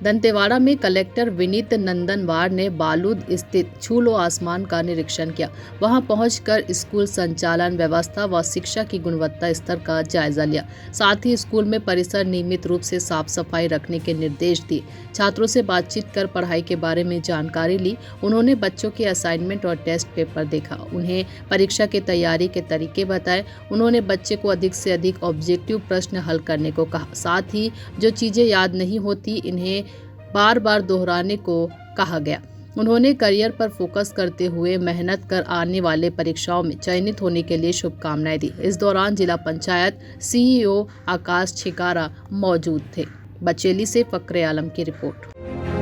दंतेवाड़ा में कलेक्टर विनीत नंदनवार ने बालूद स्थित छू लो आसमान का निरीक्षण किया। वहां पहुंचकर स्कूल संचालन व्यवस्था व शिक्षा की गुणवत्ता स्तर का जायजा लिया। साथ ही स्कूल में परिसर नियमित रूप से साफ सफाई रखने के निर्देश दिए। छात्रों से बातचीत कर पढ़ाई के बारे में जानकारी ली। उन्होंने बच्चों के असाइनमेंट और टेस्ट पेपर देखा, उन्हें परीक्षा की तैयारी के तरीके बताए। उन्होंने बच्चे को अधिक से अधिक ऑब्जेक्टिव प्रश्न हल करने को कहा। साथ ही जो चीजें याद नहीं होती इन्हें बार बार दोहराने को कहा गया। उन्होंने करियर पर फोकस करते हुए मेहनत कर आने वाले परीक्षाओं में चयनित होने के लिए शुभकामनाएं दी। इस दौरान जिला पंचायत सीईओ आकाश छिकारा मौजूद थे। बचेली से फकरे आलम की रिपोर्ट।